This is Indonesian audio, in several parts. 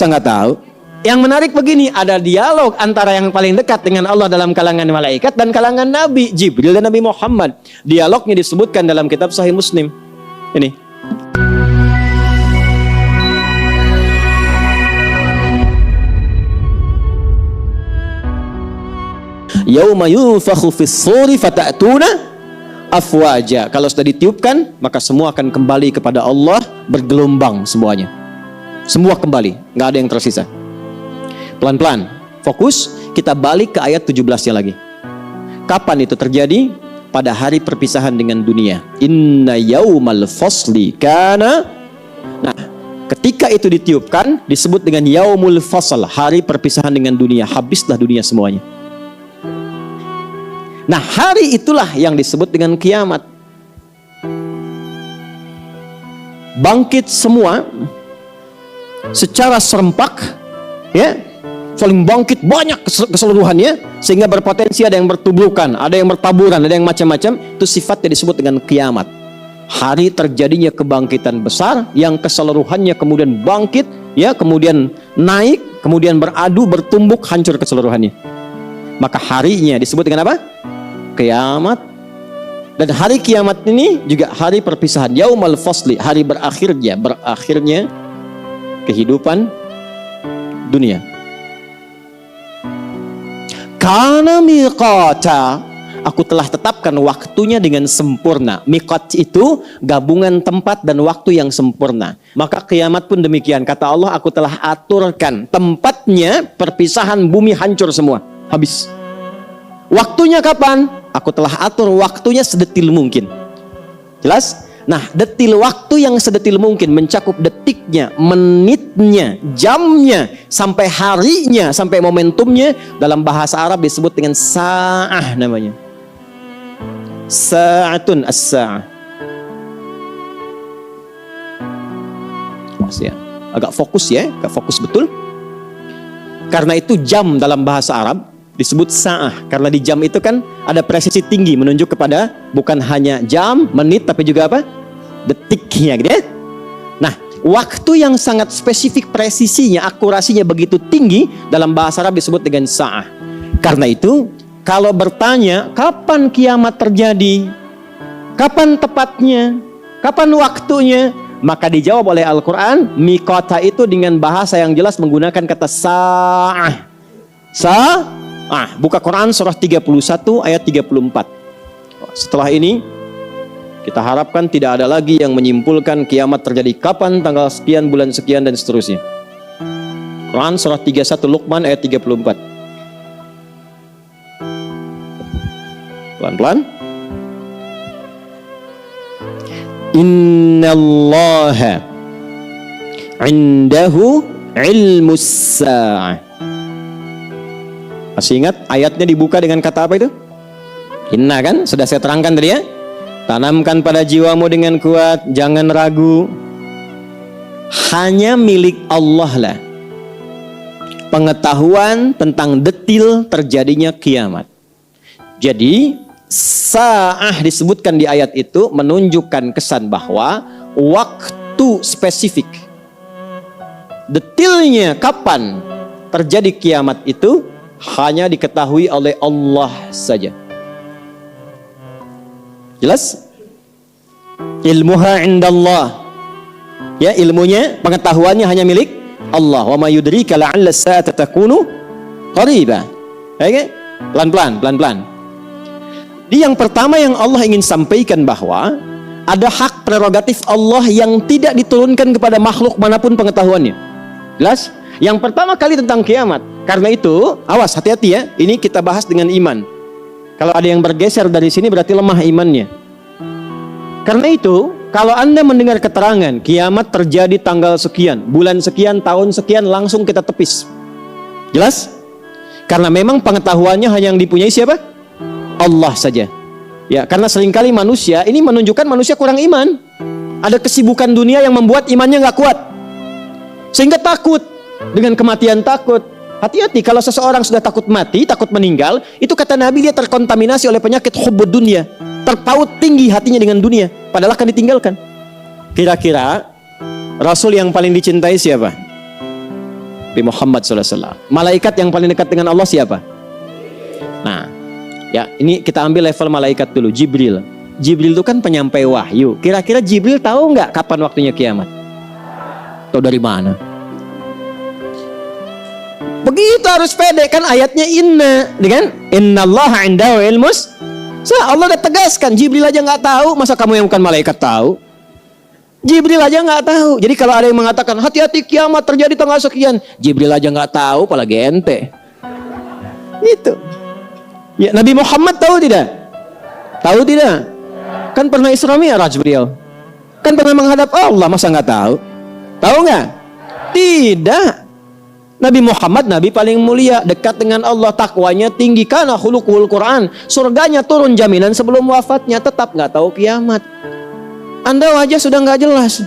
masa nggak tahu? Yang menarik begini, ada dialog antara yang paling dekat dengan Allah dalam kalangan malaikat dan kalangan Nabi Jibril dan Nabi Muhammad. Dialognya disebutkan dalam kitab Sahih Muslim. Ini. Yauma yunfakhu fis-suri fata'tuna afwaja. Kalau sudah ditiupkan, maka semua akan kembali kepada Allah bergelombang semuanya. Semua kembali, nggak ada yang tersisa. Pelan-pelan, fokus, kita balik ke ayat 17-nya lagi. Kapan itu terjadi? Pada hari perpisahan dengan dunia. Inna yaumal fasli kana. Nah, ketika itu ditiupkan, disebut dengan yaumul fasl, hari perpisahan dengan dunia. Habislah dunia semuanya. Nah, hari itulah yang disebut dengan kiamat. Bangkit semua secara serempak, ya. Saling bangkit banyak keseluruhannya, sehingga berpotensi ada yang bertubrukan, ada yang bertaburan, ada yang macam-macam. Itu sifatnya disebut dengan kiamat. Hari terjadinya kebangkitan besar yang keseluruhannya kemudian bangkit, ya, kemudian naik, kemudian beradu, bertumbuk, hancur keseluruhannya. Maka harinya disebut dengan apa? Kiamat. Dan hari kiamat ini juga hari perpisahan, yaumal fasli, hari berakhirnya kehidupan dunia. Karena miqata, aku telah tetapkan waktunya dengan sempurna. Miqat itu gabungan tempat dan waktu yang sempurna. Maka kiamat pun demikian. Kata Allah, aku telah aturkan tempatnya, perpisahan bumi hancur semua. Habis. Waktunya kapan? Aku telah atur waktunya sedetil mungkin. Jelas? Nah, detil waktu yang sedetil mungkin mencakup detiknya, menitnya, jamnya, sampai harinya, sampai momentumnya. Dalam bahasa Arab disebut dengan sa'ah namanya. Sa'atun as-sa'ah. Agak fokus ya, agak fokus betul. Karena itu jam dalam bahasa Arab disebut sa'ah. Karena di jam itu kan ada presisi tinggi, menunjuk kepada bukan hanya jam, menit, tapi juga apa? Detiknya gitu ya. Nah, waktu yang sangat spesifik, presisinya, akurasinya begitu tinggi, dalam bahasa Arab disebut dengan sa'ah. Karena itu, kalau bertanya, kapan kiamat terjadi? Kapan tepatnya? Kapan waktunya? Maka dijawab oleh Al-Quran, miqata itu dengan bahasa yang jelas menggunakan kata sa'ah. Sa'ah. Buka Quran surah 31 ayat 34. Setelah ini, kita harapkan tidak ada lagi yang menyimpulkan kiamat terjadi kapan, tanggal sekian, bulan sekian, dan seterusnya. Quran surah 31 Luqman ayat 34. Pelan-pelan. Innallaha indahu ilmus sa'ah. Masih ingat ayatnya dibuka dengan kata apa itu? Inna kan? Sudah saya terangkan tadi ya. Tanamkan pada jiwamu dengan kuat, jangan ragu. Hanya milik Allah lah pengetahuan tentang detil terjadinya kiamat. Jadi sa'ah disebutkan di ayat itu menunjukkan kesan bahwa waktu spesifik, detilnya kapan terjadi kiamat itu hanya diketahui oleh Allah saja. Jelas? Ilmuha indallah. Ya, ilmunya, pengetahuannya hanya milik Allah. Wa ma yudrika la'alla as-sa'ata takunu qariba. Oke? Pelan-pelan. Di yang pertama yang Allah ingin sampaikan bahwa ada hak prerogatif Allah yang tidak diturunkan kepada makhluk manapun pengetahuannya. Jelas? Yang pertama kali tentang kiamat. Karena itu, awas, hati-hati ya. Ini kita bahas dengan iman. Kalau ada yang bergeser dari sini berarti lemah imannya. Karena itu, kalau Anda mendengar keterangan kiamat terjadi tanggal sekian, bulan sekian, tahun sekian, langsung kita tepis. Jelas? Karena memang pengetahuannya hanya yang dipunyai siapa? Allah saja. Ya, karena seringkali manusia ini menunjukkan manusia kurang iman. Ada kesibukan dunia yang membuat imannya nggak kuat, sehingga takut dengan kematian, takut. Hati-hati, kalau seseorang sudah takut mati, takut meninggal, itu kata Nabi dia terkontaminasi oleh penyakit hubbud dunya. Terpaut tinggi hatinya dengan dunia, padahal akan ditinggalkan. Kira-kira Rasul yang paling dicintai siapa? Nabi Muhammad SAW. Malaikat yang paling dekat dengan Allah siapa? Nah, ya ini kita ambil level malaikat dulu, Jibril. Jibril itu kan penyampai wahyu. Kira-kira Jibril tahu nggak kapan waktunya kiamat? Tahu dari mana? Begitu harus pede kan ayatnya kan? Innallaha indahu ilmus. Allah udah tegaskan, Jibril aja nggak tahu, masa kamu yang bukan malaikat tahu? Jibril aja nggak tahu. Jadi kalau ada yang mengatakan hati-hati kiamat terjadi tanggal sekian, Jibril aja nggak tahu, apalagi ente. Itu. Ya, Nabi Muhammad tahu tidak? Tahu tidak? Kan pernah Isra Mi'raj beliau. Kan pernah menghadap Allah, masa nggak tahu? Tahu nggak? Tidak. Nabi Muhammad Nabi paling mulia, dekat dengan Allah, takwanya tinggi, kana khuluqul Quran. Surganya turun jaminan sebelum wafatnya, tetap nggak tahu kiamat. Anda wajah sudah nggak jelas.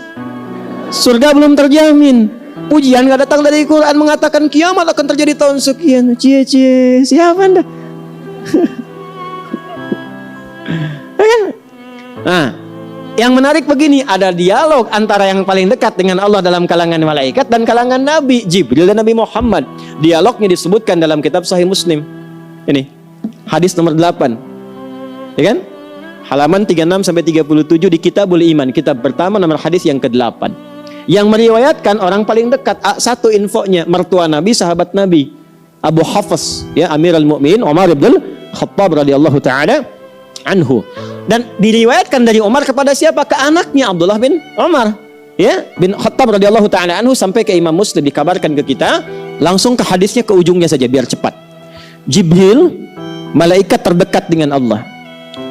Surga belum terjamin. Pujian nggak datang dari Quran mengatakan kiamat akan terjadi tahun sekian. Cie, siapa Anda? Nah, yang menarik begini, ada dialog antara yang paling dekat dengan Allah dalam kalangan malaikat dan kalangan Nabi, Jibril dan Nabi Muhammad. Dialognya disebutkan dalam kitab Sahih Muslim. Ini, hadis nomor 8. Ya kan? Halaman 36 sampai 37 di Kitabul Iman, kitab pertama, nomor hadis yang ke-8. Yang meriwayatkan orang paling dekat, satu infonya, mertua Nabi, sahabat Nabi, Abu Hafs, ya, Amirul Mukminin Umar bin Khattab radhiyallahu taala anhu. Dan diriwayatkan dari Umar kepada siapa? Ke anaknya Abdullah bin Umar, ya, bin Khattab radhiyallahu taala anhu, sampai ke Imam Muslim dikabarkan ke kita. Langsung ke hadisnya, ke ujungnya saja biar cepat. Jibril, malaikat terdekat dengan Allah,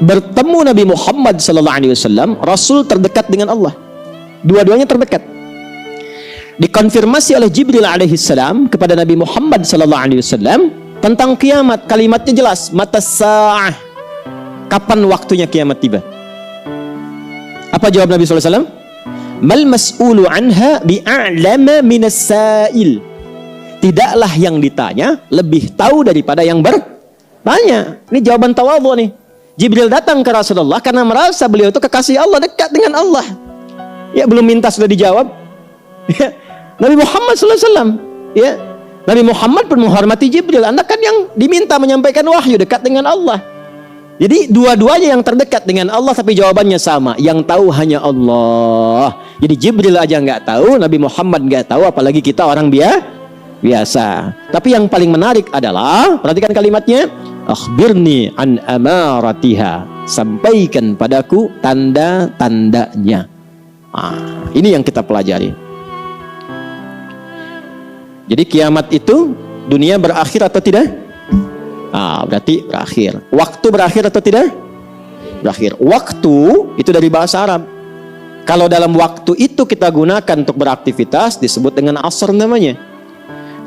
bertemu Nabi Muhammad sallallahu alaihi wasallam, Rasul terdekat dengan Allah. Dua-duanya terdekat. Dikonfirmasi oleh Jibril alaihi salam kepada Nabi Muhammad sallallahu alaihi wasallam tentang kiamat. Kalimatnya jelas, matas sa'ah. Kapan waktunya kiamat tiba? Apa jawab Nabi sallallahu alaihi wasallam? Mal mas'ulu anha bi'a'lama minas sa'il. Tidaklah yang ditanya lebih tahu daripada yang bertanya. Ini jawaban tawadhu nih. Jibril datang ke Rasulullah karena merasa beliau itu kekasih Allah, dekat dengan Allah. Ya, belum minta sudah dijawab. Ya. Nabi Muhammad SAW, ya, Nabi Muhammad pun menghormati Jibril. Anda kan yang diminta menyampaikan wahyu, dekat dengan Allah. Jadi dua-duanya yang terdekat dengan Allah, tapi jawabannya sama. Yang tahu hanya Allah. Jadi Jibril aja nggak tahu, Nabi Muhammad nggak tahu, apalagi kita orang biasa. Tapi yang paling menarik adalah, perhatikan kalimatnya, akhbirni an amaratiha. Sampaikan padaku tanda-tandanya. Ini yang kita pelajari. Jadi kiamat itu dunia berakhir atau tidak? Berarti berakhir. Waktu berakhir atau tidak? Berakhir. Waktu itu dari bahasa Arab. Kalau dalam waktu itu kita gunakan untuk beraktivitas, disebut dengan asr namanya.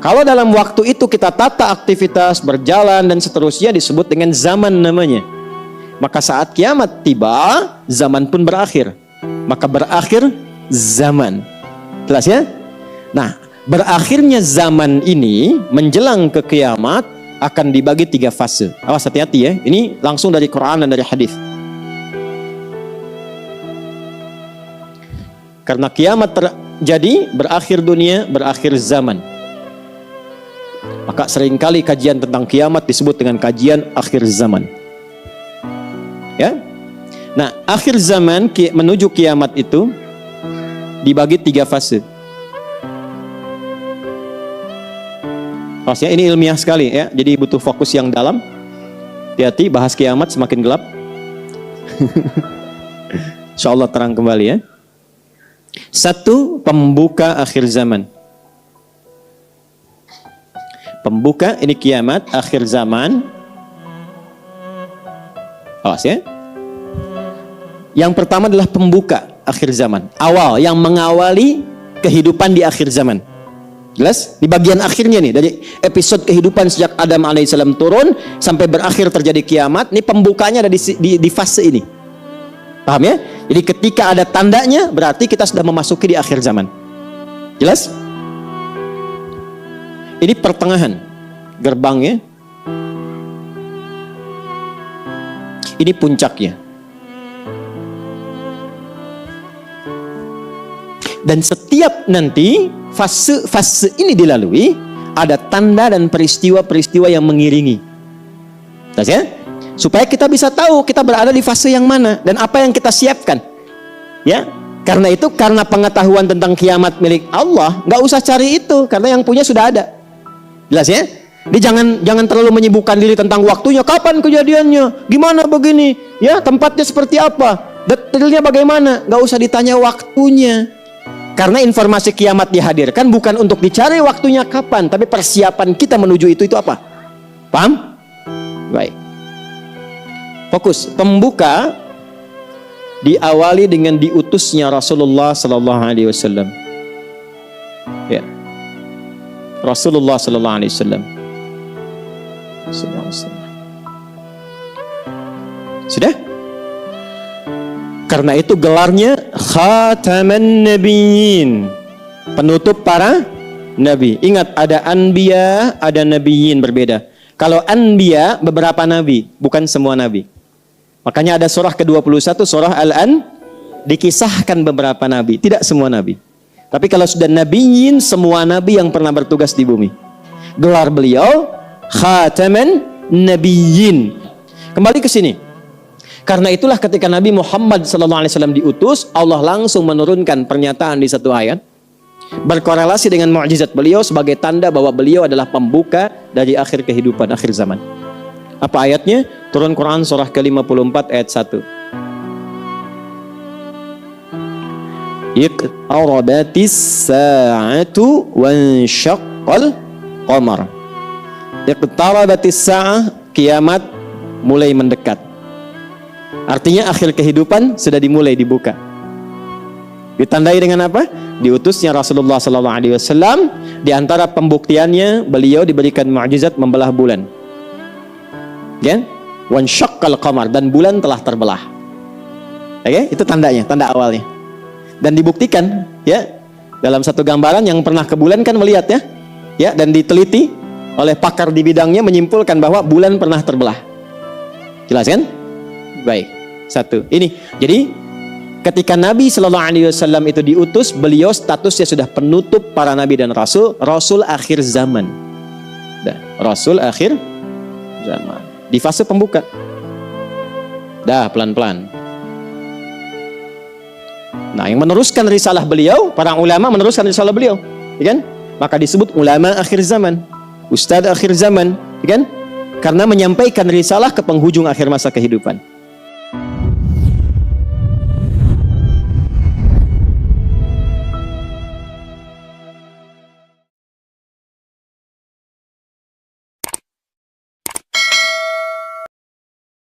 Kalau dalam waktu itu kita tata aktivitas, berjalan dan seterusnya, disebut dengan zaman namanya. Maka saat kiamat tiba, zaman pun berakhir. Maka berakhir zaman. Jelas ya? Nah, berakhirnya zaman ini menjelang ke kiamat akan dibagi 3 fase. Awas, hati-hati ya. Ini langsung dari Quran dan dari hadis. Karena kiamat terjadi, berakhir dunia, berakhir zaman. Maka seringkali kajian tentang kiamat disebut dengan kajian akhir zaman. Ya. Nah, akhir zaman menuju kiamat itu dibagi 3 fase. Maksudnya ini ilmiah sekali ya, jadi butuh fokus yang dalam. Hati-hati, bahas kiamat semakin gelap. Insyaallah terang kembali ya. 1, pembuka akhir zaman. Pembuka ini kiamat, akhir zaman. Awas ya. Yang pertama adalah pembuka akhir zaman. Awal, yang mengawali kehidupan di akhir zaman. Jelas? Di bagian akhirnya nih, dari episode kehidupan sejak Adam alaihissalam turun sampai berakhir terjadi kiamat. Ini pembukanya ada di fase ini. Paham ya? Jadi ketika ada tandanya, berarti kita sudah memasuki di akhir zaman. Jelas? Ini pertengahan gerbangnya. Ini puncaknya. Dan setiap nanti fase ini dilalui, ada tanda dan peristiwa-peristiwa yang mengiringi. Jelas ya? Supaya kita bisa tahu kita berada di fase yang mana dan apa yang kita siapkan. Ya, karena itu, karena pengetahuan tentang kiamat milik Allah, nggak usah cari itu, karena yang punya sudah ada. Jelas ya? Jadi jangan terlalu menyibukkan diri tentang waktunya, kapan kejadiannya, gimana begini, ya tempatnya seperti apa, detailnya bagaimana, nggak usah ditanya waktunya. Karena informasi kiamat dihadirkan bukan untuk dicari waktunya kapan, tapi persiapan kita menuju itu apa? Paham? Baik. Fokus. Pembuka diawali dengan diutusnya Rasulullah sallallahu alaihi wasallam. Ya. Rasulullah sallallahu alaihi wasallam. Sudah? Karena itu gelarnya Khataman Nabiyyin, penutup para nabi. Ingat, ada anbiya, ada nabiyyin, berbeda. Kalau anbiya, beberapa nabi, bukan semua nabi. Makanya ada surah ke-21, surah Al-An, dikisahkan beberapa nabi, tidak semua nabi. Tapi kalau sudah nabiyyin, semua nabi yang pernah bertugas di bumi. Gelar beliau Khataman Nabiyyin. Kembali ke sini. Karena itulah ketika Nabi Muhammad SAW diutus, Allah langsung menurunkan pernyataan di satu ayat, berkorelasi dengan mukjizat beliau sebagai tanda bahwa beliau adalah pembuka dari akhir kehidupan, akhir zaman. Apa ayatnya? Turun Quran surah ke-54 ayat 1. Iqtarabatis sa'atu wansyaqqal qamar. Iqtarabatis sa'ah, kiamat mulai mendekat. Artinya akhir kehidupan sudah dimulai, dibuka. Ditandai dengan apa? Diutusnya Rasulullah SAW. Di antara pembuktiannya, beliau diberikan mukjizat membelah bulan. Ya? Wansyaqqal qamar, dan bulan telah terbelah. Oke, itu tandanya, tanda awalnya. Dan dibuktikan, ya, dalam satu gambaran yang pernah ke bulan kan melihat ya, ya, dan diteliti oleh pakar di bidangnya menyimpulkan bahwa bulan pernah terbelah. Jelas kan? Baik, satu. Ini, jadi ketika Nabi SAW itu diutus, beliau statusnya sudah penutup para nabi dan rasul, rasul akhir zaman. Rasul akhir zaman. Di fase pembuka. Dah, pelan-pelan. Nah, yang meneruskan risalah beliau, para ulama meneruskan risalah beliau, ya kan? Maka disebut ulama akhir zaman, ustadz akhir zaman, ya kan? Karena menyampaikan risalah ke penghujung akhir masa kehidupan.